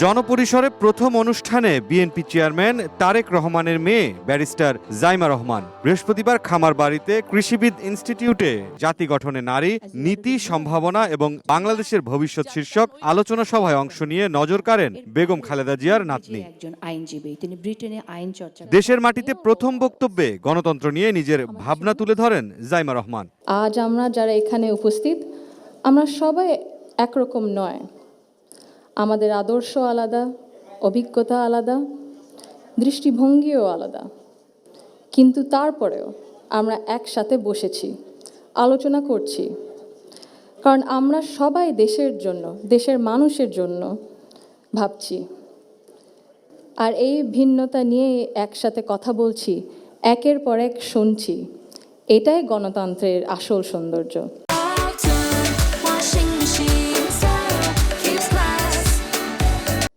জনপরিসরে প্রথম অনুষ্ঠানে BNP chairman Tarique রহমানের মেয়ে ব্যারিস্টার জাইমা রহমান বৃহস্পতিবার খামারবাড়িতে কৃষিবিদ ইনস্টিটিউটে জাতি গঠনে নারী নীতি সম্ভাবনা এবং বাংলাদেশের ভবিষ্যৎ শীর্ষক আলোচনা সভায় অংশ নিয়ে নজর কাড়েন বেগম খালেদা জিয়ার নাতনি। দেশের মাটিতে প্রথম বক্তব্যে গণতন্ত্র নিয়ে নিজের ভাবনা তুলে ধরেন জাইমা রহমান। আজ আমরা যারা এখানে উপস্থিত আমরা সবাই একরকম নয়, আমাদের আদর্শ আলাদা, অভিজ্ঞতা আলাদা, দৃষ্টিভঙ্গিও আলাদা, কিন্তু তারপরেও আমরা একসাথে বসেছি, আলোচনা করছি, কারণ আমরা সবাই দেশের জন্য, দেশের মানুষের জন্য ভাবছি। আর এই ভিন্নতা নিয়ে একসাথে কথা বলছি, একের পর এক শুনছি, এটাই গণতন্ত্রের আসল সৌন্দর্য।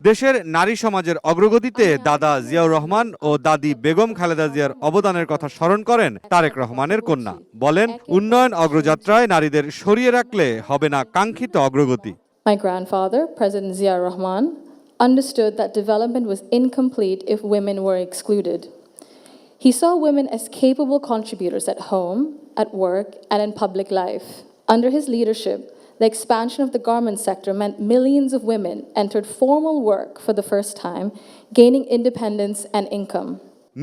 দেশের নারী সমাজের অগ্রগতিতে দাদা জিয়াউর রহমান ও দাদি বেগম খালেদা জিয়ার অবদানের কথা স্মরণ করেন তারেক রহমানের কন্যা। বলেন, উন্নয়ন অগ্রযাত্রায় নারীদের সরিয়ে রাখলে হবে না কাঙ্ক্ষিত অগ্রগতি। My grandfather, President Ziaur Rahman, understood that development was incomplete if women were excluded. He saw women as capable contributors at home, at work, and in public life. Under his leadership, the expansion of the garment sector meant millions of women entered formal work for the first time, gaining independence and income.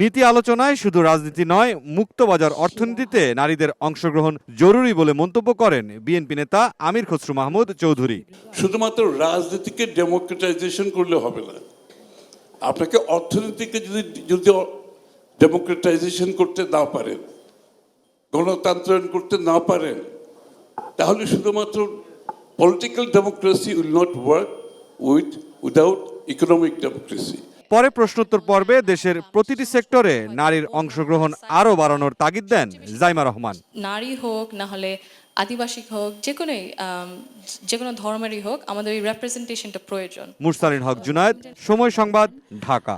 নীতি আলোচনায় শুধু রাজনীতি নয়, মুক্তবাজার অর্থনীতিতে নারীদের অংশগ্রহণ জরুরি বলে মন্তব্য করেন বিএনপি নেতা আমির খসরু মাহমুদ চৌধুরী। শুধুমাত্র রাজনীতিকে ডেমোক্রেটাইজেশন করলে হবে না, আপনাকে অর্থনীতিকে যদি ডেমোক্রেটাইজেশন করতে না পারেন, গণতন্ত্রায়ন করতে না পারেন, তাহলে শুধুমাত্র political democracy will not work without economic democracy. পরে প্রশ্নোত্তর পর্বে দেশের প্রতিটি সেক্টরে নারীর অংশগ্রহণ আরও বাড়ানোর তাগিদ দেন জাইমা রহমান। নারী হোক না হলে আদিবাসী হোক, যে কোনো ধর্মেরই হোক, আমাদের এই রিপ্রেজেন্টেশনটা প্রয়োজন। মুরসালিন হক জুনায়েদ, সময় সংবাদ, ঢাকা।